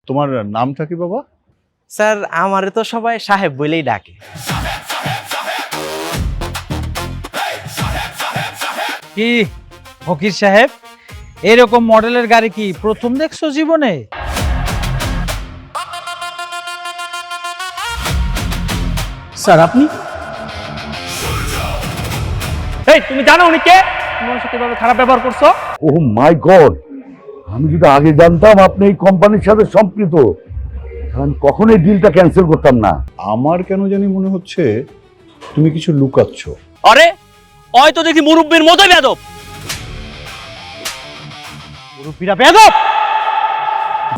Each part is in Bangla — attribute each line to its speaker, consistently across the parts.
Speaker 1: তোমার নামটা কি বাবা?
Speaker 2: স্যার আমারে তো সবাই সাহেব বলেই ডাকে।
Speaker 3: কি ফকির সাহেব, এরকম মডেলের গাড়ি কি প্রথম দেখছো জীবনে?
Speaker 4: স্যার আপনি? এই তুমি জানো উনি কে? তোমার সাথে এভাবে খারাপ ব্যবহার করছো?
Speaker 5: ও মাই গড, আমি যদি আগে জানতাম আপনি এই কোম্পানির সাথে সম্পৃক্ত, আমি কখনোই ডিলটা ক্যান্সেল করতাম না।
Speaker 1: আমার কেন জানি মনে হচ্ছে তুমি কিছু লুকাচ্ছ।
Speaker 4: আরে ওই তো দেখি মুরব্বির মতোই বেয়াদব। মুরব্বিরা বেয়াদব।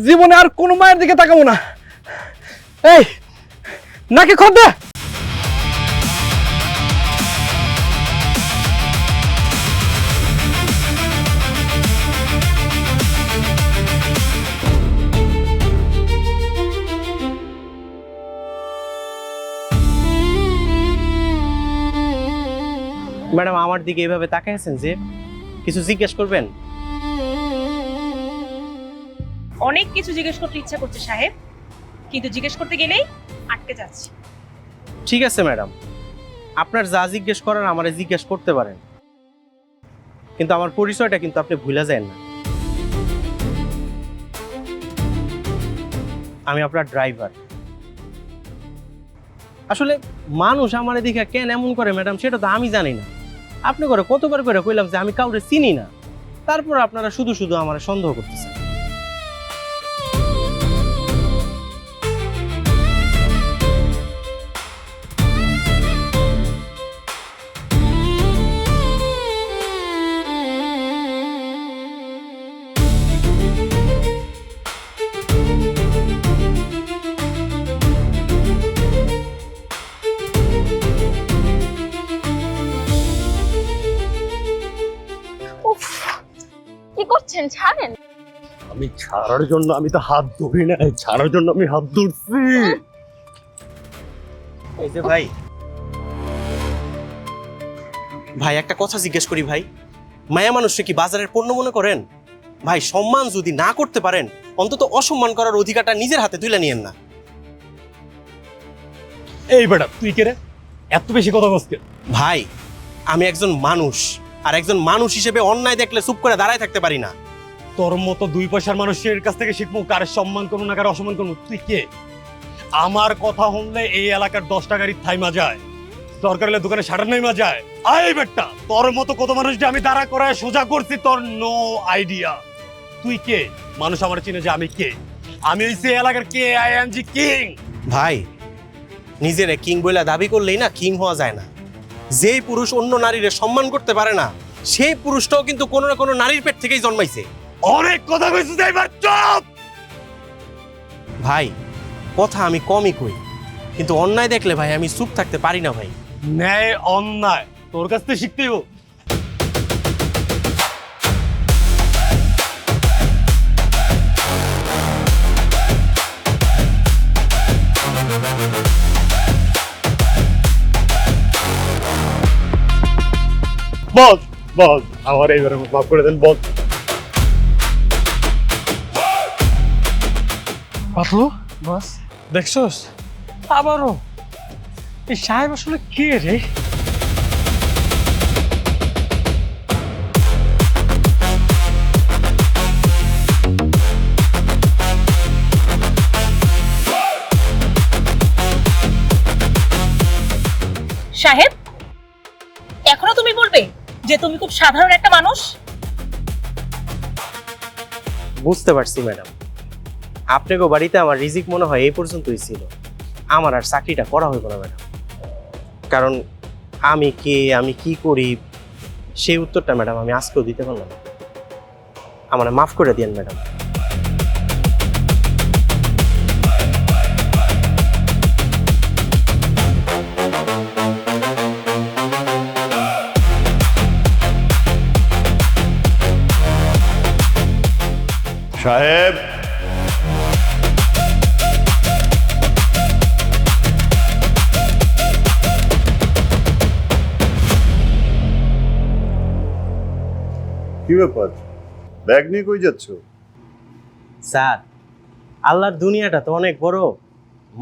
Speaker 4: জীবনে আর কোনো মায়ের দিকে তাকাবো না। এই নাকি খোদ দে।
Speaker 2: ম্যাডাম আমার দিকে এইভাবে তাকাইছেন যে কিছু জিজ্ঞেস করবেন?
Speaker 6: অনেক কিছু জিজ্ঞেস করতে ইচ্ছা করছে সাহেব, কিন্তু জিজ্ঞেস করতে গেলেই আটকে যাচ্ছি।
Speaker 2: ঠিক আছে ম্যাডাম, আপনার যা জিজ্ঞেস করার আমারে জিজ্ঞেস করতে পারেন, কিন্তু আমার পরিচয়টা কিন্তু আপনি ভুলে যান না। আমি আপনার ড্রাইভার। আসলে মানুষ আমার দিকে কেন এমন করে ম্যাডাম সেটা তো আমি জানি না। আপনি করে কতবার করে কইলাম যে আমি কাউরে চিনি না, তারপর আপনারা শুধু শুধু আমার সন্দেহ করতেছেন।
Speaker 6: উফ, কি করছেন? ছাড়েন।
Speaker 5: আমি ছাড়ার জন্য আমি তো হাত ধরি না, ছাড়ার জন্য আমি হাত ধরছি।
Speaker 2: এই যে ভাই, ভাই একটা কথা জিজ্ঞেস করি ভাই, মায়া মানুষকে কি বাজারের পণ্য মনে করেন? ভাই সম্মান যদি না করতে পারেন, অন্তত অসম্মান করার অধিকারটা নিজের হাতে তুলে নিয়েন না।
Speaker 4: এই বেটা তুই কে রে? এত বেশি কথা বলছিস?
Speaker 2: ভাই আমি একজন মানুষ, আর একজন মানুষ হিসেবে অন্যায় দেখলে চুপ করে দাঁড়ায় থাকতে পারি না।
Speaker 4: তোর মতো দুই পয়সার মানুষের কাছ থেকে শিখবো কারে সম্মান করবো না কারে অসম্মান করবো। তুই কে? আমার কথা শুনলে এই এলাকার 10টা গাড়ি থাইমা যায়, দরকার হলে দোকানে শাটার নাইমা যায়। আয় বেটা, তোর মতো কত মানুষ যে আমি দাঁড়া করায় সোজা করছি, তোর নো আইডিয়া। তুই কে? মানুষ আমার চিনে যে আমি কে। আমি হইছি এলাকার কে আই এম জি কিং।
Speaker 2: ভাই নিজেরে কিং বলে দাবি করলেই না কিং হওয়া যায় না। যেই পুরুষ অন্য নারীরে সম্মান করতে পারে না, সেই পুরুষটাও কিন্তু কোনো না কোনো নারীর পেট থেকেই জন্মাইছে।
Speaker 4: অনেক কথা কইছিস, এবার চুপ।
Speaker 2: ভাই কথা আমি কমই কই, কিন্তু অন্যায় দেখলে ভাই আমি চুপ থাকতে পারি না ভাই।
Speaker 4: ন্যায় অন্যায় তোর কাছ থেকে শিখতে হইব। বল বল, আমার এইবারে মাফ করে দেন, বল।
Speaker 3: পাতলু বস, দেখছস আবারও? এই সাহেব আসলে কে রে?
Speaker 6: সাহেব, এখনো তুমি বলবে যে তুমি খুব সাধারণ একটা মানুষ?
Speaker 2: বুঝতে পারছি ম্যাডাম, আপনাকে বাড়িতে আমার রিজিক মনে হয় এই পর্যন্তই ছিল। আমার আর চাকরিটা করা হইব না ম্যাডাম, কারণ আমি কে, আমি কি করি, সেই উত্তরটা ম্যাডাম আমি আজকেও দিতে পারলাম না। আমার মাফ করে দিয়েন ম্যাডাম।
Speaker 1: সাহেব, কি ব্যাপার? ব্যাগ নিয়ে কই যাচ্ছ?
Speaker 2: স্যার আল্লাহর দুনিয়াটা তো অনেক বড়,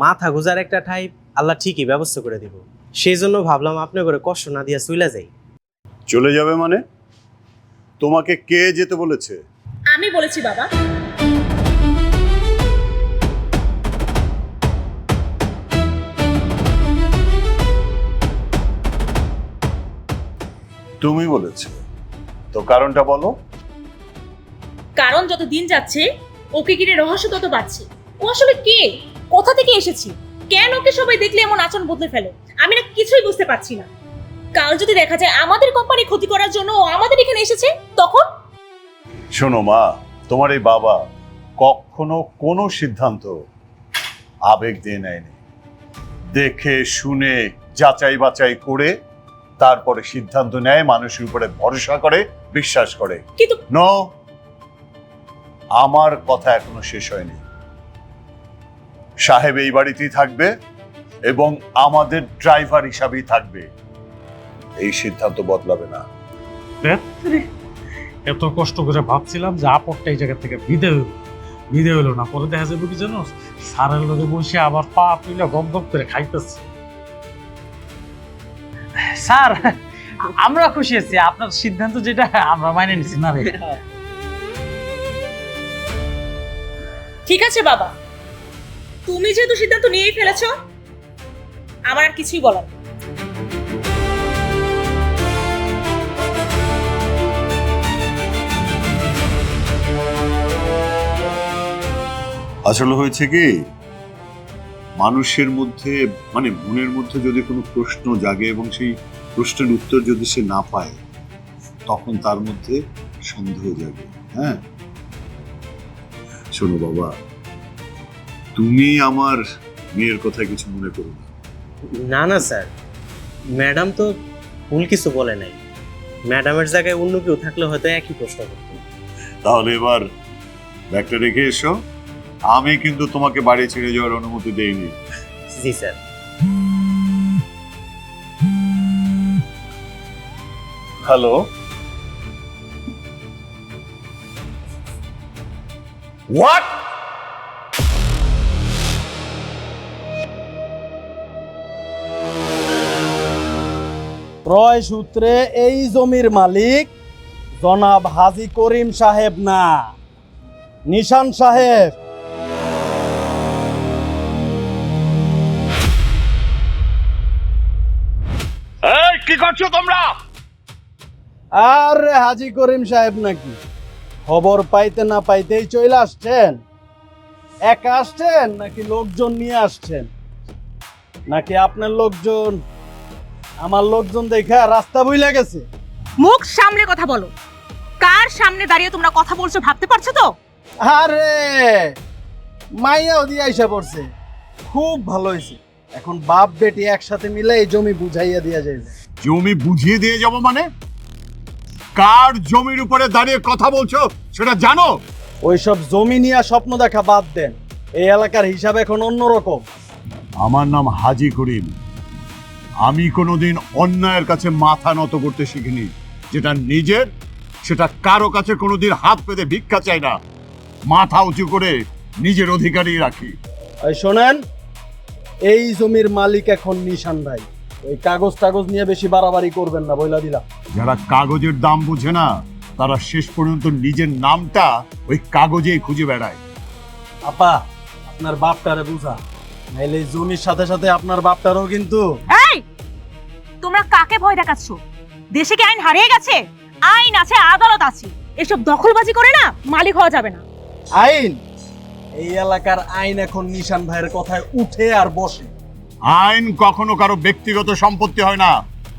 Speaker 2: মাথা গোজার একটা ঠাই আল্লাহ ঠিকই ব্যবস্থা করে দিব। সেই জন্য ভাবলাম আপনি করে কষ্ট না দিয়া চইলা যাই।
Speaker 1: চলে যাবে মানে? তোমাকে কে যেতে বলেছে?
Speaker 6: আমি বলেছি বাবা।
Speaker 1: তুমি বলেছো তো, কারণটা বলো।
Speaker 6: কারণ যত দিন যাচ্ছে ওকে ঘিরে রহস্য তত বাড়ছে। ও আসলে কে, কোথা থেকে এসেছি, কেন ওকে সবাই দেখলে এমন আচরণ বদলে ফেলে, আমি না কিছুই বুঝতে পারছি না। কাল যদি দেখা যায় আমাদের কোম্পানি ক্ষতি করার জন্য ও আমাদের এখানে এসেছে, তখন?
Speaker 1: শোনো মা, তোমার এই বাবা কখনো কোনো সিদ্ধান্ত আবেগ দিয়ে নেয়নি। দেখে শুনে যাচাই বাছাই করে তারপরে সিদ্ধান্ত নেয়, মানুষের উপরে ভরসা করে, বিশ্বাস করে।
Speaker 6: কিন্তু
Speaker 1: নো, আমার কথা এখনো শেষ হয়নি। সাহেব এই বাড়িতেই থাকবে এবং আমাদের ড্রাইভার হিসাবেই থাকবে। এই সিদ্ধান্ত বদলাবে না।
Speaker 3: এত কষ্ট করে ভাবছিলাম যে আপদটা এই জায়গা থেকে বিদে হইলো না। পরে দেখা যাবে কি জানো, সারের লোকে বসে আবার পা তুলে গপ গপ করে খাইতেছে। স্যার, আমরা খুশি আছি, আপনার সিদ্ধান্ত যেটা আমরা মাইনে নিছি না রে।
Speaker 6: ঠিক আছে বাবা, তুমি যেহেতু সিদ্ধান্ত নিয়েই ফেলেছো, আমার আর কিছুই বলার নেই।
Speaker 1: আসলে হয়েছে কি, মানুষের মধ্যে মানে মনের মধ্যে যদি কোনো প্রশ্ন জাগে এবং সেই প্রশ্নের উত্তর যদি সে না পায়, তখন তার মধ্যে সন্দেহ জাগে। হ্যাঁ, শোনো বাবা, তুমি আমার মেয়ের কথা কিছু মনে করো না।
Speaker 2: না না স্যার, ম্যাডাম তো ভুল কিছু বলে নাই। ম্যাডামের জায়গায় অন্য কেউ থাকলে হয়তো একই প্রশ্ন করতো।
Speaker 1: তাহলে এবার ব্যাগটা রেখে এসো। আমি কিন্তু তোমাকে বাড়ি ছেড়ে যাওয়ার অনুমতি দেইনি।
Speaker 2: জি স্যার।
Speaker 1: Hello, what?
Speaker 7: ক্রয় সূত্রে এই জমির মালিক জনাব হাজী করিম সাহেব না, নিশান সাহেব।
Speaker 5: কি করছো তোমরা?
Speaker 7: আরে হাজী করিম সাহেব নাকি? খবর পাইতে না পাইতেই চলে আসছেন? একা আসছেন নাকি লোকজন নিয়ে আসছেন? নাকি আপনার লোকজন আমার লোকজন দেখা রাস্তা বইলা গেছে?
Speaker 6: মুখ সামলে কথা বলো। কার সামনে দাঁড়িয়ে তোমরা কথা বলছো ভাবতে পারছো তো?
Speaker 7: আরে মাইয়াও দিয়ে আইসা পড়ছে, খুব ভালো হয়েছে। এখন বাপ বেটি একসাথে মিলে এই জমি বুঝাইয়া দিয়া যাবে।
Speaker 1: জমি বুঝিয়ে দিয়ে যাব মানে? কার জমির উপরে দাঁড়িয়ে কথা বলছো সেটা জানো?
Speaker 7: ওইসব জমি নিয়ে স্বপ্ন দেখা বাদ দেন, এই এলাকার হিসাব এখন অন্যরকম।
Speaker 1: আমার নাম হাজী করিম। আমি কোনোদিন অন্যায়ের কাছে মাথা নত করতে শিখিনি। যেটা নিজের সেটা কারো কাছে কোনোদিন হাত পেতে ভিক্ষা চাই না, মাথা উঁচু করে নিজের অধিকারই রাখি।
Speaker 7: এই শোনেন, এই জমির মালিক এখন নিশান ভাই। ওই কাগজ টাগজ নিয়ে বেশি বাড়াবাড়ি করবেন না, বইলা দিলাম।
Speaker 1: যারা কাগজের দাম বুঝে না তারা শেষ পর্যন্ত নিজের নামটা ওই কাগজেই খুঁজে বেড়ায়।
Speaker 7: আপা, আপনার বাপটারে বুঝা, নাইলে এই জমির সাথে সাথে আপনার বাপটারও কিন্তু।
Speaker 6: এই, তোমরা কাকে ভয় দেখাচ্ছ? দেশে কি আইন হারিয়ে গেছে? আইন আছে, আদালত আছে। এসব দখলবাজি করে না মালিক হওয়া যাবে না।
Speaker 7: আইন, এই এলাকার আইন এখন নিশান ভাইয়ের কথায় উঠে আর বসে।
Speaker 1: আইন কখনো কারো ব্যক্তিগত সম্পত্তি হয় না,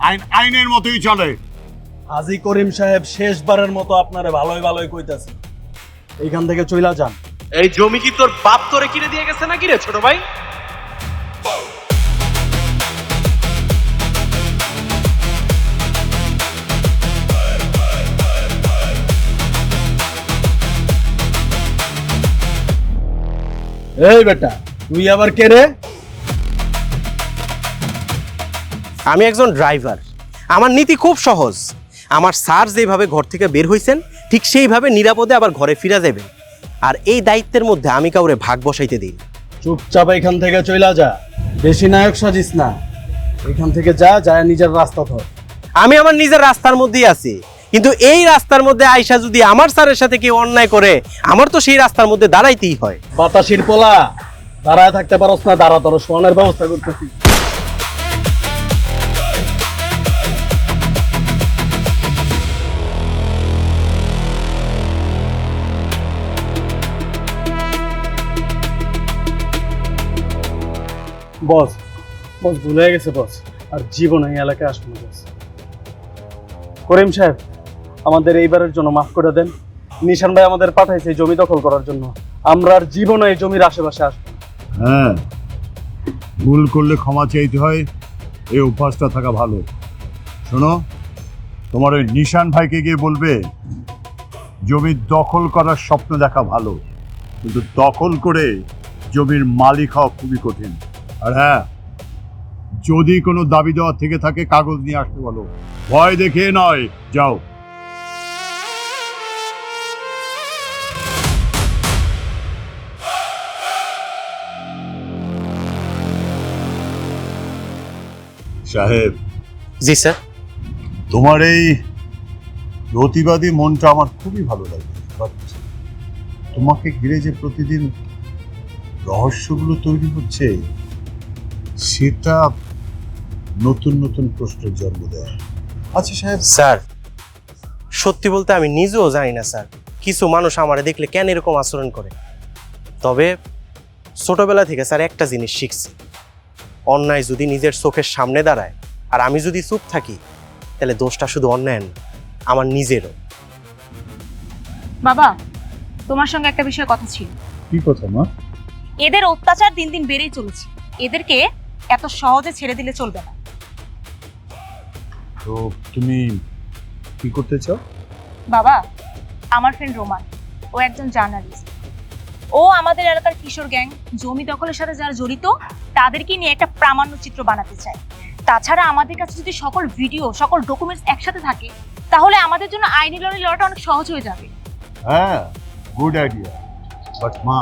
Speaker 1: আইন আইনের মতোই চলে।
Speaker 7: হাজী করিম সাহেব শেষবারের মতো আপনারে ভালোই ভালোই কইতাছে, এইখান থেকে চইলা যান।
Speaker 2: এই জমি কি তোর বাপ তোরে কিনে দিয়ে গেছে নাকি রে ছোট ভাই?
Speaker 7: এই বেটা, তুই আবার কে রে?
Speaker 2: আমি একজন ড্রাইভার। আমার নীতি খুব সহজ। আমার স্যার যেভাবে ঘর থেকে বের হইছেন ঠিক সেইভাবে নিরাপদে আবার ঘরে ফিরে যাবেন। আর এই দায়িত্বের মধ্যে আমি কাউরে ভাগ বসাইতে দিই না।
Speaker 7: চুপচাপ এখান থেকে চইলা যা, বেশি নায়ক সাজিস না। এখান থেকে যা, যায় নিজের রাস্তা ধর।
Speaker 2: আমি আমার নিজের রাস্তার মধ্যেই আছি, কিন্তু এই রাস্তার মধ্যে আইসা যদি আমার স্যারের সাথে কেউ অন্যায় করে, আমার তো সেই রাস্তার মধ্যে দাঁড়াইতেই হয়।
Speaker 7: বাতাসির পোলা, দাঁড়ায় থাকতে পারস না? দাঁড়া, তোর শোয়ানোর ব্যবস্থা করতেছি। বস, বস ভুলে গেছে বস, আর জীবন এই এলাকায় আসবো না বস। করিম সাহেব, আমাদের এইবারের জন্য মাফ করে দেন। নিশান ভাই আমাদের পাঠাইছে জমি দখল করার জন্য, আমরা আর জীবনে এই জমির আশেপাশে আসবো না।
Speaker 1: হ্যাঁ, ভুল করলে ক্ষমা চাইতে হয়, এই অভ্যাসটা থাকা ভালো। শোনো, তোমার ওই নিশান ভাইকে গিয়ে বলবে জমি দখল করার স্বপ্ন দেখা ভালো, কিন্তু দখল করে জমির মালিক হওয়া খুবই কঠিন। আর হ্যাঁ, যদি কোনো দাবি দেওয়া থেকে থাকে কাগজ নিয়ে আসতে বলো, ভয় দেখে নয়। যাও। সাহেব,
Speaker 2: জি স্যার।
Speaker 1: তোমার এই প্রতিবাদী মনটা আমার খুবই ভালো লাগে, বাট তোমাকে ঘিরে যে প্রতিদিন রহস্যগুলো তৈরি হচ্ছে, সেটা নতুন নতুন প্রশ্নের জন্ম দেয়। আচ্ছা সাহেব,
Speaker 2: স্যার, সত্যি বলতে আমি নিজেও জানি না স্যার, কিছু মানুষ আমারে দেখলে কেন এরকম আচরণ করে। তবে ছোটবেলা থেকে স্যার একটা জিনিস শিখছি, অন্যায় যদি নিজের চোখের সামনে দাঁড়ায় আর আমি যদি চুপ থাকি, তাহলে দোষটা শুধু অন্যায়ের না, আমার নিজেরও।
Speaker 6: বাবা, তোমার সঙ্গে একটা বিষয়ে কথা ছিল।
Speaker 1: কি কথা মা?
Speaker 6: এদের অত্যাচার দিন দিন বেড়েই চলেছে, এদেরকে এত সহজে ছেড়ে দিলে চলবে না।
Speaker 1: তো তুমি কি করতে চাও?
Speaker 6: বাবা, আমার ফ্রেন্ড রোমান, ও একজন জার্নালিস্ট। ও আমাদের এলাকার কিশোর গ্যাং জমি দখলের সাথে যারা জড়িত তাদেরকে নিয়ে একটা প্রামাণ্য চিত্র বানাতে চায়। তাছাড়া আমাদের কাছে যদি সকল ভিডিও, সকল ডকুমেন্টস একসাথে থাকে, তাহলে আমাদের জন্য আইনি লড়াই লড়াটা অনেক সহজ হয়ে যাবে।
Speaker 1: হ্যাঁ, গুড আইডিয়া, বাট মা,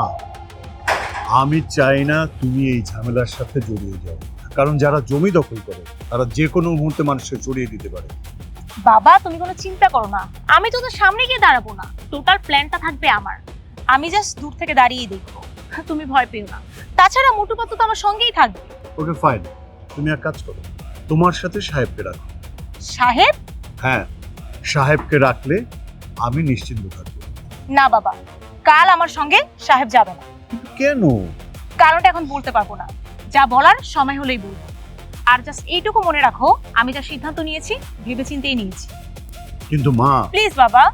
Speaker 1: আমি চাই না তুমি এই ঝামেলার সাথে জড়িয়ে যাও, কারণ যারা জমি দখল করে তারা যে কোনো মুহূর্তে মানুষকে জড়িয়ে দিতে পারে।
Speaker 6: বাবা, তুমি কোনো চিন্তা করো না, আমি তোদের সামনে গিয়ে দাঁড়াবো না, টোটাল প্ল্যানটা থাকবে আমার। আমি জাস্ট দূর থেকে দাঁড়িয়েই দেখবো, তুমি ভয় পেও না। তাছাড়া মোটু পাতলু তো আমার সঙ্গেই থাকবে।
Speaker 1: ওকে ফাইন, তুমি এক কাজ করো, তোমার সাথে সাহেবকে রাখো।
Speaker 6: সাহেব?
Speaker 1: হ্যাঁ, সাহেবকে রাখলে আমি নিশ্চিন্ত থাকবো।
Speaker 6: না বাবা, কাল আমার সঙ্গে সাহেব যাবে না।
Speaker 1: কেন?
Speaker 6: কারণটা এখন বলতে পারবো না, যা বলার সময় হলেই বলবো। আর জাস্ট এইটুকু মনে রাখো, আমি যা সিদ্ধান্ত নিয়েছি ভেবেচিন্তেই নিয়েছি।
Speaker 1: কিন্তু মা,
Speaker 6: প্লিজ বাবা,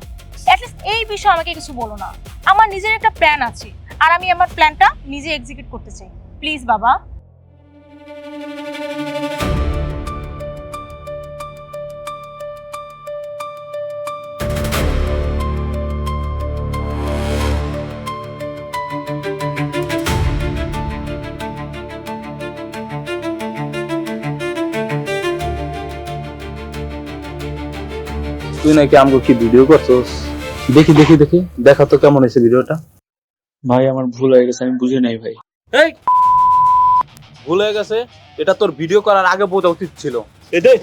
Speaker 6: অ্যাটলিস্ট এই বিষয়ে আমাকে কিছু বলো না। আমার নিজের একটা প্ল্যান আছে, আর আমি আমার প্ল্যানটা নিজে এক্সিকিউট করতে চাই। প্লিজ বাবা।
Speaker 8: তুই নাকি আমগো কি ভিডিও করছস? দেখি দেখি দেখি, দেখা তো কেমন হয়েছে ভিডিওটা।
Speaker 9: ভাই আমার ভুল হয়ে গেছে, আমি বুঝি নাই ভাই।
Speaker 8: এই ভুল হয়ে গেছে, এটা তোর ভিডিও করার আগে বোঝা উচিত ছিল।
Speaker 4: এদের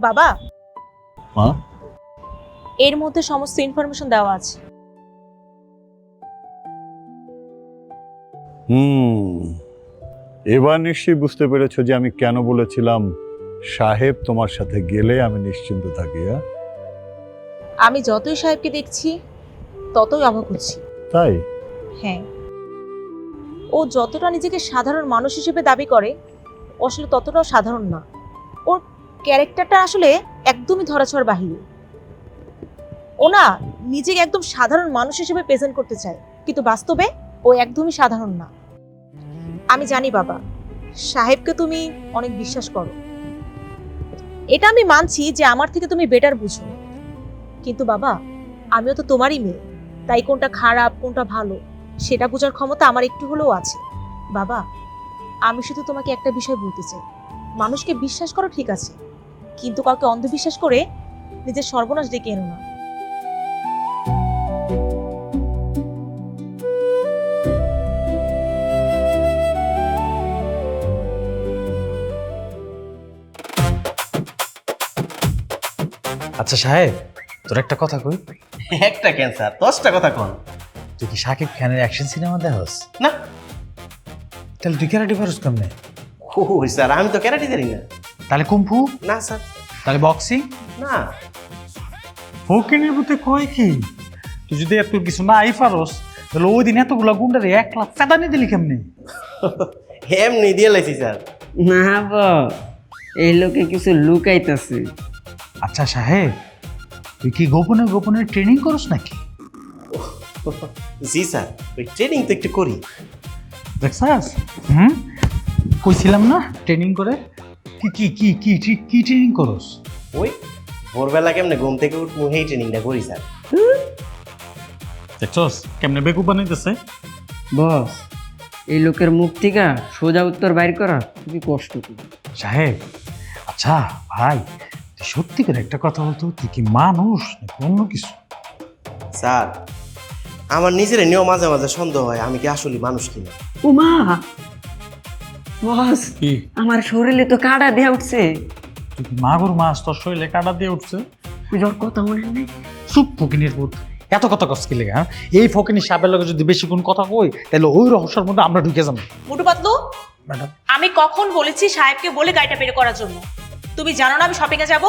Speaker 6: বাবা,
Speaker 1: মা,
Speaker 6: এর মধ্যে সমস্ত ইনফরমেশন দেওয়া আছে।
Speaker 1: এবার নিশ্চয়ই বুঝতে পেরেছো যে আমি কেন বলেছিলাম সাহেব তোমার সাথে গেলে আমি নিশ্চিন্ত থাকি।
Speaker 6: আমি যতই সাহেবকে দেখছি ততই অবাক হচ্ছি।
Speaker 1: তাই?
Speaker 6: হ্যাঁ, ও যতটা নিজেকে সাধারণ মানুষ হিসেবে দাবি করে ও আসলে ততটাও সাধারণ না। ওর ক্যারেক্টারটা আসলে একদমই ধরাছোঁয়ার বাহিরে। ও না নিজেকে একদম সাধারণ মানুষ হিসেবে প্রেজেন্ট করতে চায়, কিন্তু বাস্তবে ও একদমই সাধারণ না। আমি জানি বাবা, সাহেবকে তুমি অনেক বিশ্বাস করো, এটা আমি মানছি যে আমার থেকে তুমি বেটার বুঝো, কিন্তু বাবা আমিও তো তোমারই মেয়ে, তাই কোনটা খারাপ কোনটা ভালো সেটা বোঝার ক্ষমতা আমার একটু হলেও আছে। বাবা, আমি শুধু তোমাকে একটা বিষয় বলতে চাই, মানুষকে বিশ্বাস করো ঠিক আছে, কিন্তু কাউকে অন্ধবিশ্বাস করে নিজের সর্বনাশ ডেকে এনো না।
Speaker 10: আচ্ছা সাহেব, তোর একটা কথা কই।
Speaker 2: একটা ক্যান্সার 10টা কথা কোন।
Speaker 10: তুই কি শাকিব খানের অ্যাকশন সিনেমা দেখস?
Speaker 2: না।
Speaker 10: তাহলে তুই ক্যারাটে পারস কেমনে?
Speaker 2: ও স্যার, আমি তো ক্যারাটে জানি না।
Speaker 10: তাহলে কুম্ফু?
Speaker 2: না স্যার।
Speaker 10: তাহলে বক্সিং?
Speaker 2: না।
Speaker 3: ফকিনের মধ্যে কয় কি? তুই যদি এত কিছু না আই পারস তাহলে ওই দিন এতগুলা গুন্ডারে 1 লাখ ফেদানি দিলি কেমনে?
Speaker 2: এমনি দিয়ে লাইছি স্যার।
Speaker 11: না এই লোকে কিছু লুকাইতেছে।
Speaker 3: আচ্ছা সাহেব, তুই কি গোপনে গোপনে ট্রেনিং করস নাকি?
Speaker 2: জি স্যার, ওই ট্রেনিং তো একটু করি।
Speaker 3: দেখছাস? কইছিলাম না ট্রেনিং করে। কি কি কি কি কি ট্রেনিং করস?
Speaker 2: ওই ভোরবেলা কেমনে ঘুম থেকে উঠবো এই ট্রেনিংটা করি স্যার।
Speaker 3: দেখছস কেমনে বেকুব বানাইতেছে?
Speaker 11: বস, এই লোকের মুখ থেকে সোজা উত্তর বাইর করা খুবই কষ্ট।
Speaker 3: সাহেব, আচ্ছা ভাই, তুই সত্যি করে একটা কথা বলতো, তুই কি মানুষ নাকি অন্য কিছু?
Speaker 2: স্যার, আমার নিজের নিয়েও মাঝে মাঝে সন্দেহ হয় আমি কি আসলে মানুষ কিনা।
Speaker 11: উমা বস,
Speaker 3: কি
Speaker 11: আমার শরীরে তো কাটা দিয়ে উঠছে।
Speaker 3: তুই কি মাগুর মাছ তোর শরীরে কাটা দিয়ে উঠছে?
Speaker 11: পুজোর কথা মনে নেই?
Speaker 3: চুপ ফকিনের পুত, এত কথা কস কি লেগে? হ্যাঁ, এই ফকিনের সাপের লগে যদি বেশি কোন কথা কই তাহলে ওই রহস্যের মধ্যে আমরা ঢুকে যাবো।
Speaker 6: মুটু পাতলু,
Speaker 3: ম্যাডাম,
Speaker 6: আমি কখন বলেছি সাহেবকে বলে গাড়িটা বের করার জন্য? তুমি জানো না আমি শপিং এ যাব?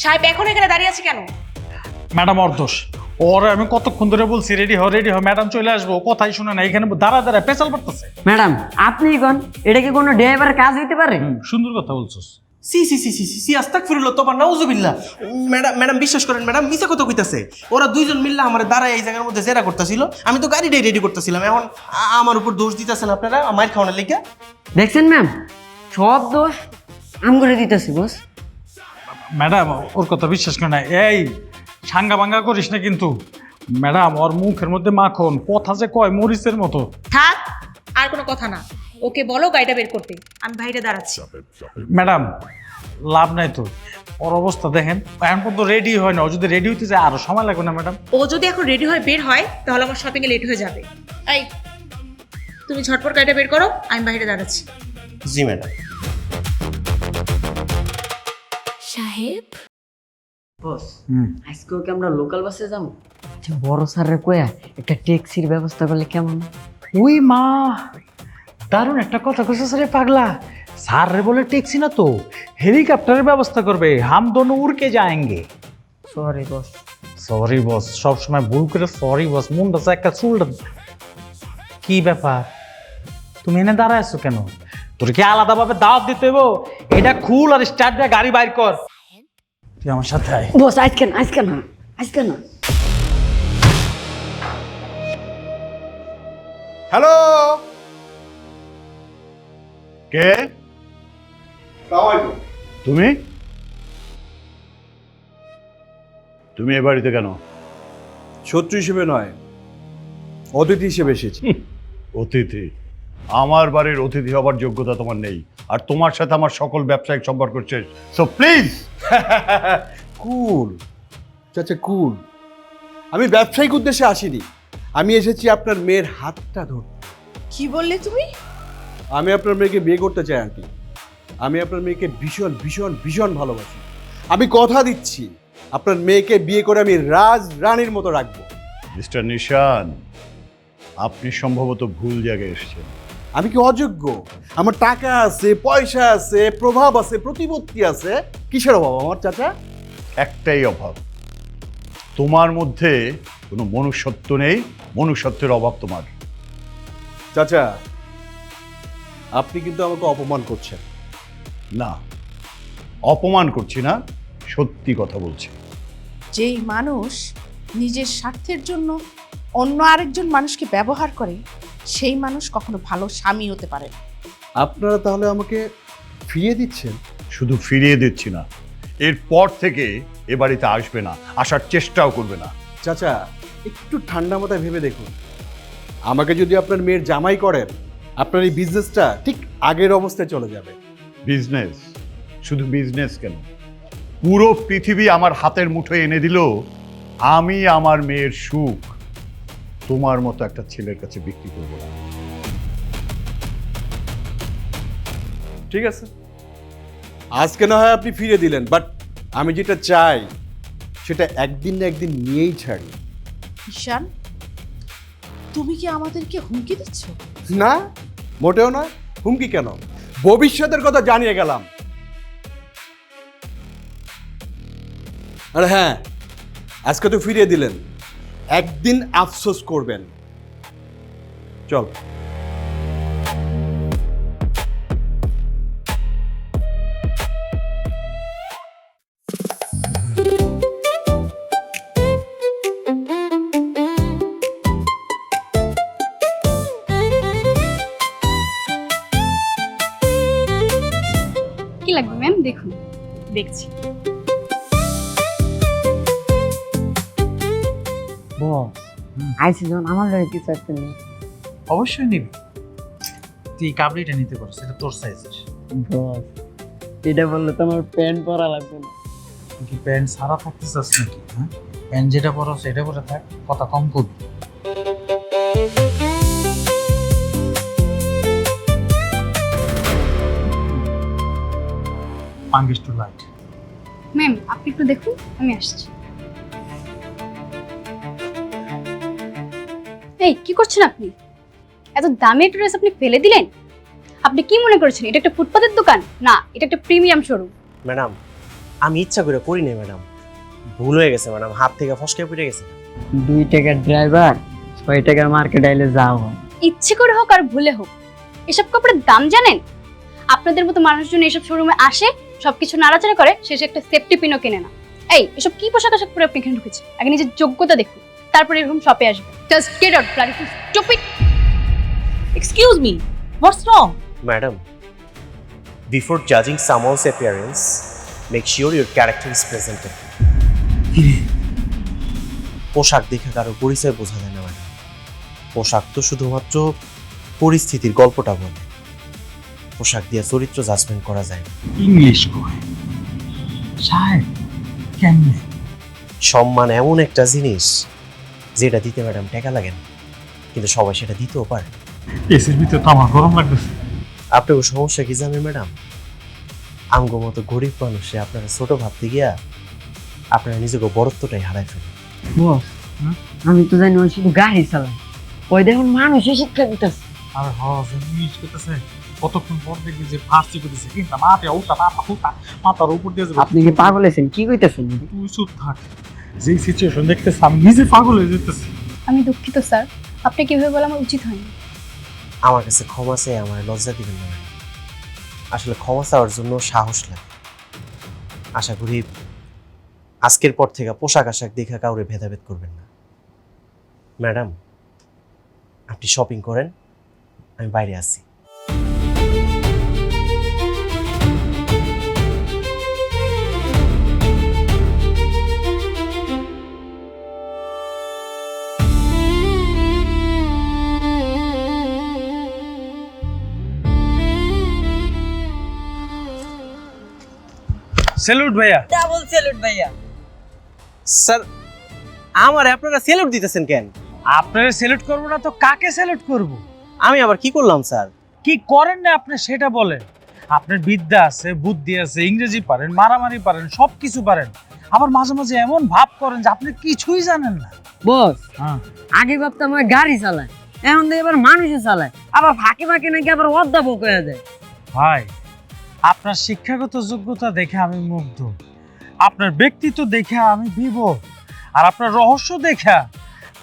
Speaker 6: সাহেব এখন এখানে দাঁড়িয়ে আছে কেন?
Speaker 3: ম্যাডাম ওর দোষ। ওর আমি কতক্ষণ ধরে বলছি রেডি হ রেডি হ, ম্যাডাম চলে আসবো, কথাই শুনে না, এখানে দাঁড়া দাঁড়া পেছাল পড়তেছে।
Speaker 11: ম্যাডাম আপনি কোন, এটা কি কোনো ড্রাইভারের কাজ হইতে পারে?
Speaker 3: সুন্দর কথা বলছস।
Speaker 2: সি সি সি সি সি সি আস্তাগফিরুল্লাহ, তোবা নাউজুবিল্লাহ। ম্যাডাম ম্যাডাম বিশ্বাস করেন ম্যাডাম, মিছা কথা কইতাছে। ওরা দুইজন মিললে আমার দাঁড়ায় এই জায়গার মধ্যে জেরা করতেছিল, আমি তো গাড়িটাই রেডি করতেছিলাম। এখন আমার উপর দোষ দিতেছেন আপনারা মাইর খাওয়ানোর লিগে।
Speaker 11: দেখছেন ম্যাম, সব দোষ আম করে দিতেছি বস।
Speaker 3: ম্যাডাম ওর কথা বিশ্বাস করে না, এই সাঙ্গা ভাঙ্গা করিস না কিন্তু। ম্যাডাম ওর মুখের মধ্যে মাখন, কথা যে কয় মরিচের মতো।
Speaker 6: থাক, আর কোনো কথা না, ওকে বলো গাড়িটা বের করতে, আমি বাইরে দাঁড়াচ্ছি।
Speaker 3: ম্যাডাম লাভ নাই তো, ওর অবস্থা দেখেন, এখন পর্যন্ত রেডি হয় না। ও যদি রেডি হইতে যায় আরো সময় লাগবে না ম্যাডাম?
Speaker 6: ও যদি এখন রেডি হয়ে বের হয় তাহলে আমার শপিং এ লেট হয়ে যাবে। এই তুমি ঝটপট গাড়িটা বের করো, আমি বাইরে দাঁড়াচ্ছি।
Speaker 2: জি ম্যাডাম।
Speaker 11: সাহেব বস, আজকে ওকে আমরা লোকাল বাসে যাবো। আচ্ছা বড় স্যারের কয়া একটা ট্যাক্সির ব্যবস্থা করলে কেমন?
Speaker 3: ওই মা, দারুণ একটা কথা কইছিস রে পাগলা। স্যার রে বলে ট্যাক্সি না তো, হেলিকপ্টারের ব্যবস্থা করবে। হাম দোনো উড়কে যাएंगे।
Speaker 11: Sorry boss.
Speaker 3: সরি বস, সবসময় ভুল করে সরি বস, মুন্ডা একটা চুলটা। কি ব্যাপার, তুমি এনে দাঁড়ায় আছো কেন? তোর কি আলাদাভাবে দাওয়াত দিতে হইব? এটা খুল আর স্টার্ট দিয়ে গাড়ি বাইর কর। তুই আমার সাথে আয়।
Speaker 11: বস আজকে না, আজকে না, আজকে না।
Speaker 1: হ্যালো, কে? তুমি তুমি এ বাড়িতে কেন?
Speaker 7: শত্রু হিসেবে নয়, অতিথি হিসেবে এসেছি।
Speaker 1: অতিথি? আমার বাড়ির অতিথি হবার যোগ্যতা তোমার নেই, আর তোমার সাথে আমার সকল ব্যবসায়িক সম্পর্ক শেষ। So please.
Speaker 7: কুল চাচা, কুল। আমি ব্যবসায়িক উদ্দেশ্যে আসিনি, আমি এসেছি আপনার মেয়ের হাতটা ধরতে।
Speaker 6: কি বললে তুমি?
Speaker 7: আমি আপনার মেয়েকে বিয়ে করতে চাই আন্টি। আমি আপনার মেয়েকে ভীষণ ভীষণ ভীষণ ভালোবাসি। আমি কথা দিচ্ছি আপনার মেয়েকে বিয়ে করে আমি রানীর মতো রাখবো।
Speaker 1: মিস্টার নিশান, আপনি সম্ভবত ভুল জায়গায় এসেছেন।
Speaker 7: আমি কি অযোগ্য? আমার টাকা আছে, পয়সা আছে, প্রভাব আছে, প্রতিপত্তি আছে, কিসের অভাব আমার চাচা?
Speaker 1: একটাই অভাব, তোমার মধ্যে কোনো মনুষ্যত্ব নেই, মনুষ্যত্বের অভাব তোমার।
Speaker 7: চাচা, আপনি কিন্তু আমাকে অপমান করছেন।
Speaker 1: না, অপমান করছি না, সত্যি কথা বলছি।
Speaker 12: যেই মানুষ নিজের স্বার্থের জন্য অন্য আরেকজন মানুষকে ব্যবহার করে, সেই মানুষ কখনো ভালো স্বামী হতে পারে না।
Speaker 7: আপনারা তাহলে আমাকে ফিরিয়ে দিচ্ছেন?
Speaker 1: শুধু ফিরিয়ে দিচ্ছি না, এরপর থেকে এ বাড়িতে আসবে না, আসার চেষ্টাও করবে না।
Speaker 7: চাচা, একটু ঠান্ডা মাথায় ভেবে দেখুন, আমাকে যদি আপনার মেয়ের জামাই করেন, আপনার এই বিজনেসটা ঠিক আগের অবস্থায় চলে যাবে।
Speaker 1: বিজনেস? শুধু বিজনেস কেন, পুরো পৃথিবী আমার হাতের মুঠোয় এনে দিল, আমি আমার মেয়ের সুখ তোমার মতো একটা ছেলের কাছে বিক্রি করবো না।
Speaker 7: ঠিক আছে, আজকে না হয় আপনি ফিরে দিলেন, বাট আমি যেটা চাই সেটা একদিন না একদিন নিয়েই ছাড়ি।
Speaker 12: ঈশান, তুমি কি আমাদেরকে হুমকি দিচ্ছ?
Speaker 7: না, মোটেও নয়। হুমকি কেন, ভবিষ্যতের কথা জানিয়ে গেলাম। আরে হ্যাঁ, আজকে তো ফিরিয়ে দিলেন, একদিন আফসোস করবেন। চল।
Speaker 13: কি লাগবে ম্যাম? দেখুন।
Speaker 6: দেখছি।
Speaker 11: বস, আইসি যখন আমার লগে কিছু একটা নেই।
Speaker 3: অবশ্যই নিবি। তুই এই কাবলিটা নিতে পারছিস, এটা তোর সাইজের।
Speaker 11: বস, এটা বললে তো আমার প্যান্ট পরা লাগবে না।
Speaker 3: তুই কি প্যান্ট সারা থাকতে চাস নাকি? হ্যাঁ, প্যান্ট যেটা পরো সেটা পরে থাক, কথা কম করবি। পাঙ্গিস টু লাইট।
Speaker 13: ম্যাম আপনি একটু দেখুন, আমি আসছি। এই কি করছেন আপনি? এত দামি একটা ড্রেস আপনি ফেলে দিলেন? আপনি কি মনে করেছেন এটা একটা ফুটপাতের দোকান? না, এটা একটা প্রিমিয়াম শোরুম।
Speaker 2: ম্যাডাম, আমি ইচ্ছা করে করি নাই ম্যাডাম, ভুল হয়ে গেছে ম্যাডাম, হাত থেকে ফসকে পড়ে গেছে।
Speaker 11: 2 টাকার ড্রাইভার 6 টাকার মার্কেট আইলে যাও হয়।
Speaker 13: ইচ্ছে করে হোক আর ভুলে হোক, এসব কাপড়ের দাম জানেন? আপনাদের মতো মানুষজন এসব শোরুমে আসে, সবকিছু নাড়াচাড়া করে, শেষে একটা সেফটি পিনও কেনে না। এই এসব কি পোশাক আশাক পরে আপনি এখানে ঢুকেছেন? আগে নিজের যোগ্যতা দেখুন, তারপরে এরকম শপে আসবেন। Just get out, bloody stupid.
Speaker 6: Excuse me, what's wrong?
Speaker 2: Madam, before judging someone's appearance, make sure your character is presented. পোশাক দেখে কারো পরিচয় বোঝা যায় না ম্যাডাম। পোশাক তো শুধুমাত্র পরিস্থিতির গল্পটা বলে, পোশাক দিয়ে চরিত্র জাজমেন্ট করা যায় না।
Speaker 3: ইংলিশ কয় সাহেব কেমনে?
Speaker 2: সম্মান এমন একটা জিনিস যেটা দিতে ম্যাডাম টাকা লাগে না, কিন্তু সবাই সেটা দিতেও পারে।
Speaker 3: এসির ভিতরে তো আমার গরম লাগতেছে।
Speaker 2: আপনার সমস্যা কি জানেন ম্যাডাম? আমগো মতো গরিব মানুষে আপনারা ছোট ভাবতে গিয়া আপনারা নিজেকে বড়ত্বটাই হারাই ফেলেন।
Speaker 11: বস, আমি তো জানি ওই শুধু গাড়ি চালায়, ওই দেখুন মানুষই শিক্ষা দিতেছে।
Speaker 3: আরে ইংলিশ করতেছে, কতক্ষণ পর দেখবি যে ফার্স্ট করতেছে, কিন্তু মাথা উল্টা মাথার উপর দিয়ে যাবে।
Speaker 11: আপনি কি পাগল হয়েছেন? কি কইতেছেন?
Speaker 3: তুই চুপ থাক, যে সিচুয়েশন দেখতেছি আমি নিজে পাগল হয়ে যেতেছি।
Speaker 13: আমি দুঃখিত স্যার, আপনি কিভাবে বলা আমার উচিত হয়নি।
Speaker 2: আমার কাছে ক্ষমা চাই, আমার লজ্জা দিবেন না ম্যাডাম। আসলে ক্ষমা চাওয়ার জন্য সাহস লাগে। আশা করি আজকের পর থেকে পোশাক আশাক দেখে কাউরে ভেদাভেদ করবেন না। ম্যাডাম, আপনি শপিং করেন, আমি বাইরে আছি।
Speaker 3: স্যালুট ভাইয়া।
Speaker 11: ডাবল স্যালুট ভাইয়া।
Speaker 2: স্যার, আমার আপনারা স্যালুট দিতেছেন কেন?
Speaker 3: আপনারা স্যালুট করবো না তো কাকে স্যালুট করব?
Speaker 2: আমি আবার কি করলাম স্যার?
Speaker 3: কি করেন না আপনি সেটা বলেন। আপনার বিদ্যা আছে, বুদ্ধি আছে, ইংরেজি পারেন, মারামারি পারেন, সব কিছু পারেন, আবার মাঝে মাঝে এমন ভাব করেন যে আপনি কিছুই জানেন না।
Speaker 11: বস
Speaker 3: হ্যাঁ,
Speaker 11: আগে ভাবতাম আমার গাড়ি চালায়, এখন তো এবার মানুষে চালায়, আবার ফাঁকে ফাঁকে নাকি আবার অধ্যাপক হয়ে যায়।
Speaker 3: ভাই আপনার শিক্ষাগত যোগ্যতা দেখে আমি মুগ্ধ, আপনার ব্যক্তিত্ব দেখে আমি বিভোর, আর আপনার রহস্য দেখে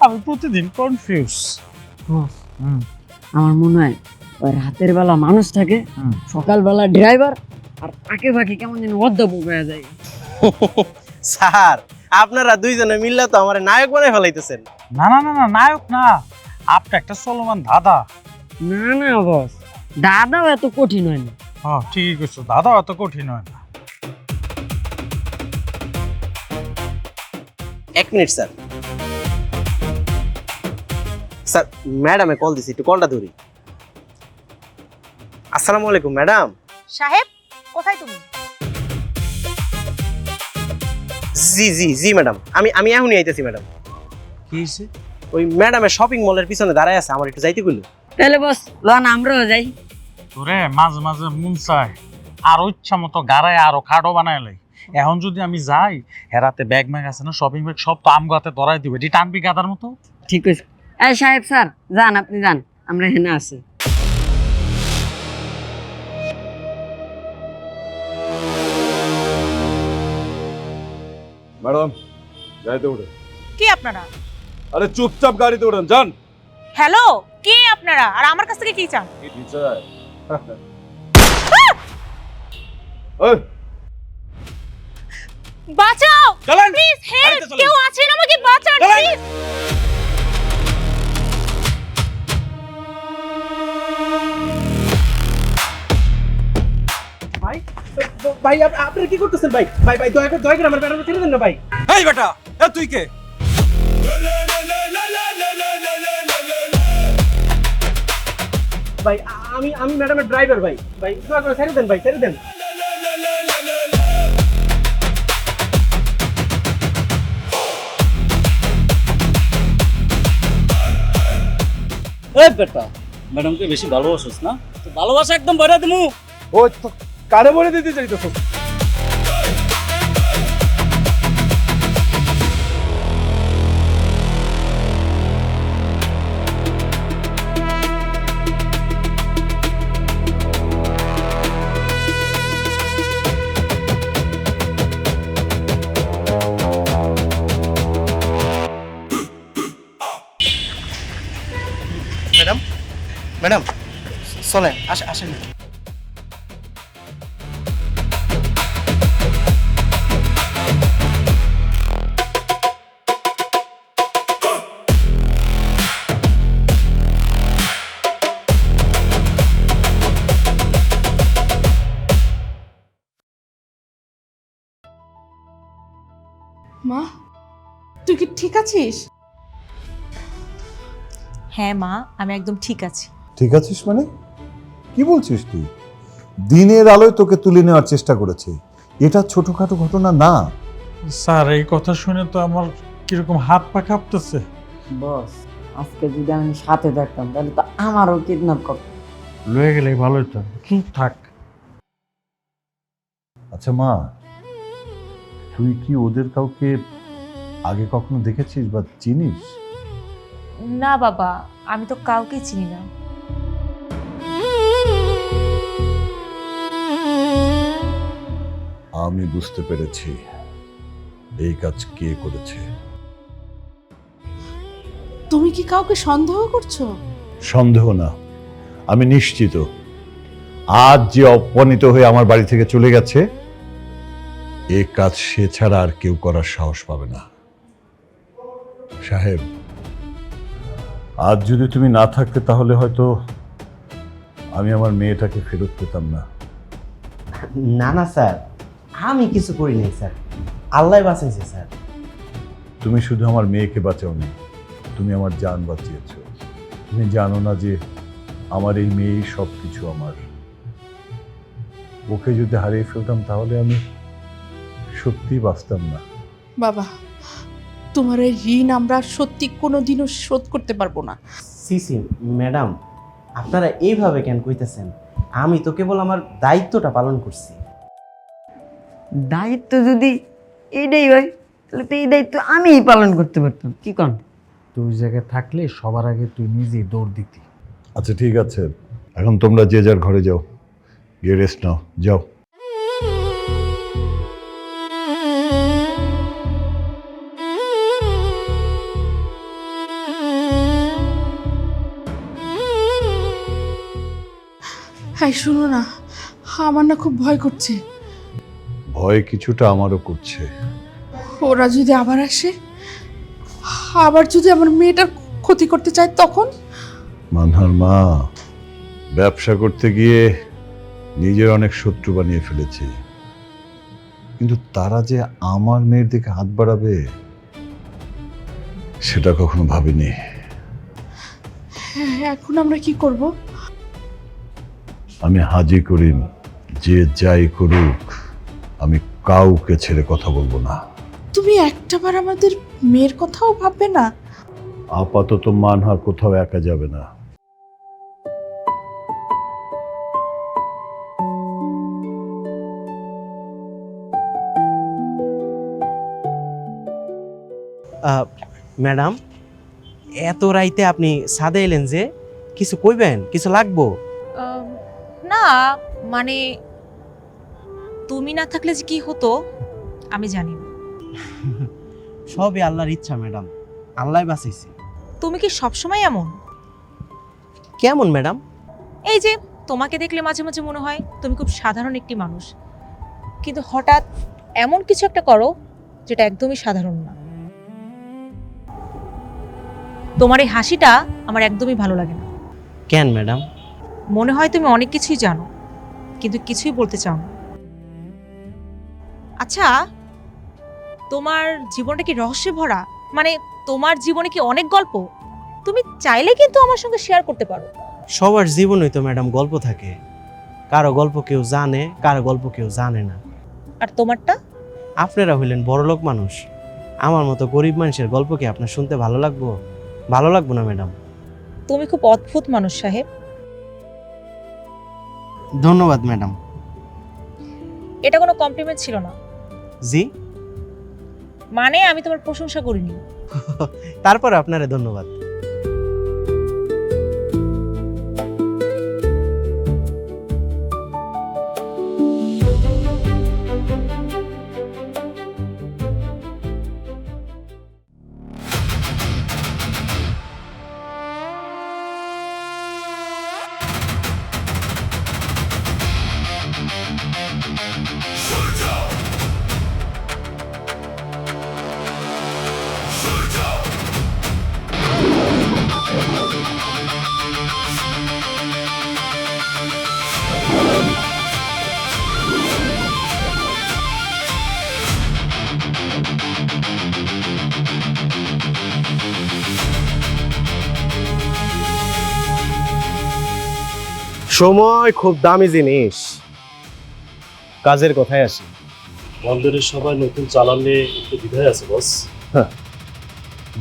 Speaker 3: আমি প্রতিদিন কনফিউজ।
Speaker 11: বস আমার মনে হয় ওই রাতের বেলা মানুষ থাকে, সকালবেলা ড্রাইভার, আর ফাঁকে ফাঁকে কেমন যেন অধ্যাপক হয়ে যায়।
Speaker 2: স্যার আপনারা দুইজনে মিললে তো আমার নায়ক বানাই ফেলাইতেছেন।
Speaker 3: না না না না, নায়ক না, আপনি একটা চলমান দাদা।
Speaker 11: না না বস, দাদাও এত কঠিন হয় না।
Speaker 3: হ্যাঁ ঠিকই কইছো, দাদা এত কঠিন হয় না।
Speaker 2: 1 মিনিট স্যার। স্যার ম্যাডামে কল দিছি, একটু কলটা ধরি। আসসালামু আলাইকুম ম্যাডাম।
Speaker 6: সাহেব কোথায় তুমি?
Speaker 2: জি জি জি ম্যাডাম, আমি এখনই আইতেছি ম্যাডাম।
Speaker 3: কি হয়েছে?
Speaker 2: ওই ম্যাডামের শপিং মলের পিছনে দাঁড়ায় আছে, আমার একটু যাইতে কইলো।
Speaker 11: তাহলে বস লন আমরাও যাই।
Speaker 3: তোরে মাঝে মাঝে মন চায় আরো ইচ্ছা মতো গাড়ায় আরো খাটো বানায় লাই। এখন যদি আমি যাই, হেরাতে ব্যাগ ম্যাগ আছে না, শপিং ব্যাগ সব তো আম গাতে ধরাই দিবে, এটি টানবি গাদার মতো।
Speaker 11: ঠিক আছে। এই সাহেব স্যার যান, আপনি যান, আমরা এখানে আছি।
Speaker 5: ম্যাডাম গাড়িতে উঠে।
Speaker 6: কে আপনারা?
Speaker 5: আরে চুপচাপ গাড়িতে উঠেন, যান।
Speaker 6: হ্যালো, কে আপনারা আর আমার কাছ থেকে কি চান? বাঁচাও প্লিজ, হেল্প, কেউ আছেন, আমাকে বাঁচান প্লিজ।
Speaker 2: ভাই ভাই আপনারা কি করতেছেন ভাই? ভাই ভাই দয়া করে আমার ম্যাডামকে ছেড়ে দেন না ভাই।
Speaker 4: এই বেটা, এ তুই কে?
Speaker 2: ভাই আমি ম্যাডামের ড্রাইভার ভাই। ভাই দয়া করে ছেড়ে দেন ভাই, ছেড়ে দেন।
Speaker 8: এই বেটা, ম্যাডামকে বেশি ভালোবাসিস না? তো ভালোবাসা একদম বইরা দিমু।
Speaker 5: ও কারে বলে দিতে চাইতেছ?
Speaker 2: ম্যাডাম ম্যাডাম চলেন, আসেন।
Speaker 12: মা তুই কি ঠিক আছিস?
Speaker 6: হ্যাঁ মা, আমি একদম ঠিক আছি।
Speaker 1: ঠিক আছিস মানে? কি বলছিস তুই? দিনের আলোয় তোকে তুলে নেওয়ার চেষ্টা করেছে, এটা ছোটখাটো ঘটনা না।
Speaker 3: স্যার এই কথা শুনে তো আমার কিরকম হাত পা কাঁপতেছে।
Speaker 11: বস আজকে যদি আমি সাথে থাকতাম তাহলে তো আমারও কিডন্যাপ করতো।
Speaker 3: লয়ে গেলে ভালো হতো। চুপ থাক।
Speaker 1: আচ্ছা মা, তুই কি ওদের কাউকে আগে কখনো দেখেছিস বা চিনিস?
Speaker 6: না বাবা, আমি তো কাউকে চিনি না।
Speaker 1: আমি বুঝতে পেরেছি এই কাজ কে করেছে।
Speaker 12: তুমি কি কাউকে সন্দেহ করছো?
Speaker 1: সন্দেহ না, আমি নিশ্চিত আজ যে অপমানিত হয়ে আমার বাড়ি থেকে চলে গেছে, এই কাজ সে ছাড়া আর কেউ করার সাহস পাবে না। সাহেব, আজ যদি তুমি না থাকতে তাহলে হয়তো আমি আমার মেয়েটাকে ফেরত পেতাম না।
Speaker 2: না না স্যার, আমি কিছু করি নাই স্যার, আল্লাহ বাঁচাইছে স্যার।
Speaker 1: তুমি শুধু আমার মেয়েকে বাঁচাওনি, তুমি আমার জান বাঁচিয়েছ। তুমি জানো না যে আমার এই মেয়েই সব কিছু আমার। ওকে যদি হারিয়ে ফেলতাম তাহলে আমি সত্যিই বাঁচতাম না।
Speaker 12: বাবা, তোমার এই ঋণ আমরা সত্যি কোনোদিনও শোধ করতে পারবো না।
Speaker 2: সিসি ম্যাডাম, আপনারা এইভাবে কেন কইতেছেন? আমি তো কেবল আমার দায়িত্বটা পালন করছি।
Speaker 11: দায়িত্ব যদি এইটাই হয় তাহলে তো এই দায়িত্ব আমিই পালন করতে পারতাম, কি কন?
Speaker 3: তুই জায়গায় থাকলে সবার আগে তুই নিজেই দৌড় দিতি।
Speaker 1: আচ্ছা ঠিক আছে, এখন তোমরা যে যার ঘরে যাও, গিয়ে রেস্ট নাও, যাও।
Speaker 12: হ্যাঁ শুনো না, আমার না খুব ভয় করছে।
Speaker 1: ভয় কিছুটা আমারও করছে।
Speaker 12: ওরা যদি আবার আসে, আবার যদি আমার মেয়েটার ক্ষতি করতে চায় তখন?
Speaker 1: মানহার মা, ব্যবসা করতে গিয়ে নিজের অনেক শত্রু বানিয়ে ফেলেছি, কিন্তু তারা যে আমার মেয়ের দিকে হাত বাড়াবে সেটা কখনো ভাবিনি।
Speaker 12: হ্যাঁ, এখন আমরা কি করব?
Speaker 1: আমি হাজি করিম, যে যাই করুক আমি কাউকে ছেড়ে কথা বলবো না।
Speaker 12: তুমি একটাবার আমাদের মেয়ের কথাও ভাববে না?
Speaker 1: আপাতত মানহা কোথাও একা যাবে না।
Speaker 2: ম্যাডাম, এত রাইতে আপনি ছাদে এলেন যে, কিছু কইবেন? কিছু লাগবো?
Speaker 6: না মানে তুমি না থাকলে যে কি হতো আমি জানি না।
Speaker 2: সবই আল্লাহর ইচ্ছা ম্যাডাম, আল্লাহ বাঁচাইছে।
Speaker 6: তুমি কি সবসময় এমন?
Speaker 2: কেমন ম্যাডাম?
Speaker 6: এই যে তোমাকে দেখলে মাঝে মাঝে মনে হয় তুমি খুব সাধারণ একটি মানুষ, কিন্তু হঠাৎ এমন কিছু একটা করো যেটা একদমই সাধারণ না। তোমার এই হাসিটা আমার একদমই ভালো লাগে না।
Speaker 2: কেন ম্যাডাম?
Speaker 6: মনে হয় তুমি অনেক কিছুই জানো কিন্তু কিছুই বলতে চাও না। আচ্ছা, তোমার জীবনটা কি রহস্যে ভরা? মানে তোমার জীবনে কি অনেক গল্প? তুমি চাইলে কিন্তু আমার সঙ্গে শেয়ার করতে পারো।
Speaker 2: সবার জীবনেই তো ম্যাডাম গল্প থাকে, কারো গল্প কেউ জানে, কারো গল্প কেউ জানে না।
Speaker 6: আর তোমারটা?
Speaker 2: আপনারা হইলেন বড়লোক মানুষ, আমার মতো গরিব মানুষের গল্প কি আপনার শুনতে ভালো লাগবো? ভালো লাগবো না ম্যাডাম।
Speaker 6: তুমি খুব অদ্ভুত মানুষ সাহেব।
Speaker 2: ধন্যবাদ ম্যাডাম।
Speaker 6: এটা কোনো কমপ্লিমেন্ট ছিল না।
Speaker 2: জি?
Speaker 6: মানে আমি তোমার প্রশংসা করিনি।
Speaker 2: তারপরে আপনারে ধন্যবাদ। সময় খুব দামি জিনিস। কাজের কথায় আসি।
Speaker 14: বন্দরের সবাই নতুন চালান নিয়ে একটু দ্বিধায় আছে বস।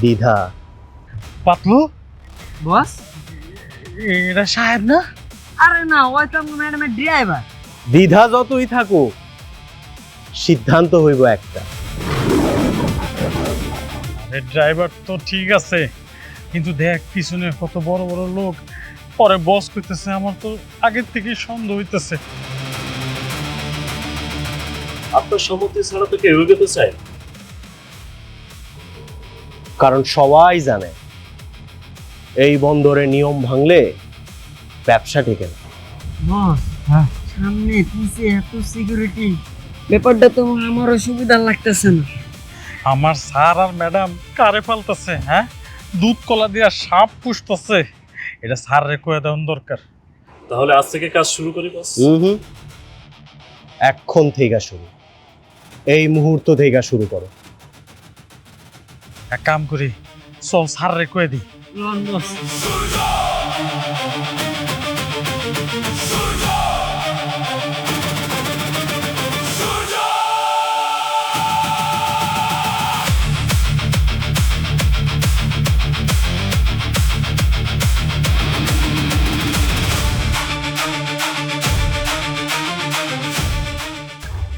Speaker 2: দ্বিধা?
Speaker 3: পাতলু
Speaker 11: বস,
Speaker 3: এটা সাহেব না?
Speaker 11: আরে না, ওই তো ম্যাডামের ড্রাইভার।
Speaker 2: দ্বিধা যতই থাকুক, সিদ্ধান্ত হইব একটা।
Speaker 3: ড্রাইভার তো ঠিক আছে, কিন্তু দেখ পিছনে কত বড় বড় লোক, পরে বস করতেছে। আমার তো আগের থেকেই সন্দেহ হইতেছে।
Speaker 14: আপনার সম্মতি ছাড়া তো কেউ এগোতে চায় না।
Speaker 2: কারণ সবাই জানে এই বন্দরের নিয়ম ভাঙলে ব্যবসা টিকে না।
Speaker 11: বস, সামনে পিছে এত সিকিউরিটি, ব্যাপারটা তো আমারও সুবিধা লাগতেছে না।
Speaker 3: আমার স্যার আর ম্যাডাম কারে ফালতেছে, হ্যাঁ? দুধ কলা দিয়া সাপ পুষতেছে। এটা স্যার রে কয়ে দেওয়ার দরকার।
Speaker 14: তাহলে আজ থেকে কাজ শুরু করি বস।
Speaker 2: এখন থেকে শুরু, এই মুহূর্ত থেকে শুরু করো।
Speaker 3: এক কাম করি, চল স্যার রে কয়ে দিই।
Speaker 11: বস,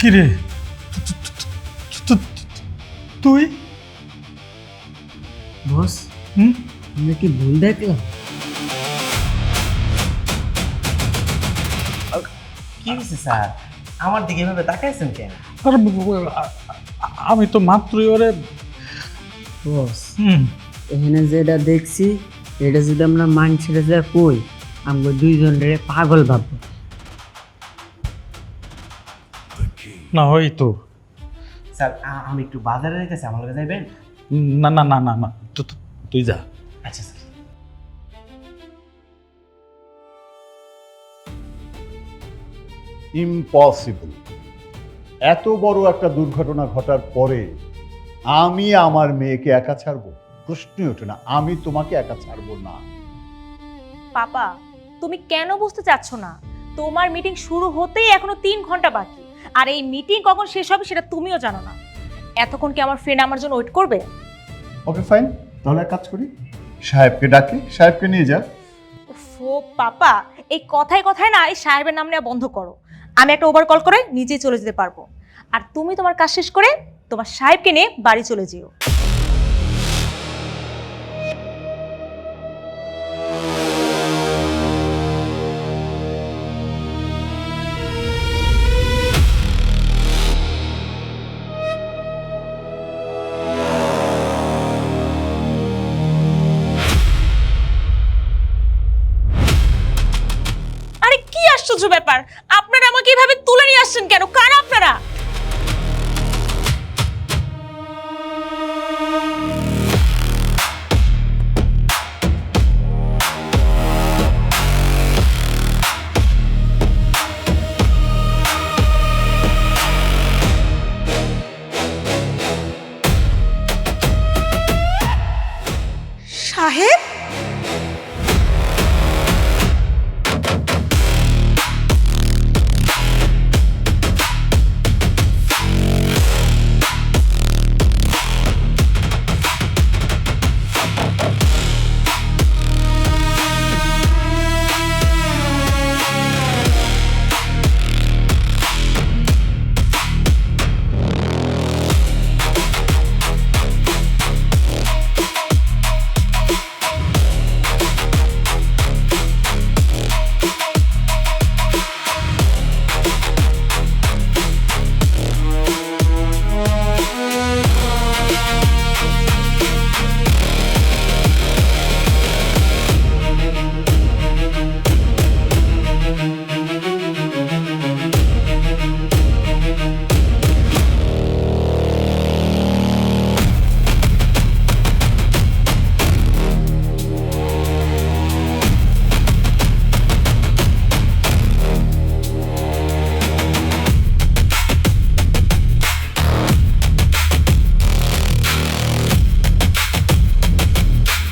Speaker 3: কিরে তুই
Speaker 11: বস আমরা কি ভুল দেখলাম?
Speaker 2: কি হয়েছে স্যার? আমার দিকে এভাবে তাকাইছেন কেন?
Speaker 3: আরে আমি তো মাত্রই ওরে
Speaker 11: বস এখানে যেটা দেখছি এটা যদি আমরা মানছিরে যা কই আমরা দুইজনের পাগল ভাববো।
Speaker 3: না ওই তো
Speaker 2: স্যার আমি একটু বাজারে রেখেছি, আমার লগে যাইবেন?
Speaker 3: না না না না না তুই যা।
Speaker 2: আচ্ছা স্যার।
Speaker 1: ইম্পসিবল। এত বড় একটা দুর্ঘটনা ঘটার পরে আমি আমার মেয়েকে একা ছাড়বো? প্রশ্নই ওঠে না। আমি তোমাকে একা ছাড়বো না।
Speaker 6: পাপা, তুমি কেন বুঝতে চাচ্ছ না? তোমার মিটিং শুরু হতেই এখনো 3 ঘন্টা বাকি, আর এই মিটিং কখন শেষ হবে সেটা তুমিও জানো না। এতক্ষণ কি আমার ফ্রেন্ড আমার জন্য ওয়েট করবে?
Speaker 1: ওকে ফাইন, তাহলে এক কাজ করি, সাহেবকে ডাকি, সাহেবকে নিয়ে যা।
Speaker 6: ও পাপা, এই কথায় কথায় না এই সাহেবের নাম নেওয়া বন্ধ করো। আমি একটা ওভার কল করে নিজেই চলে যেতে পারবো, আর তুমি তোমার কাজ শেষ করে তোমার সাহেবকে নিয়ে বাড়ি চলে যেও। আরে কি আশ্চর্য ব্যাপার, আপনারা আমাকে এভাবে তুলে নিয়ে আসছেন কেন? কারা আপনারা? সাহেব,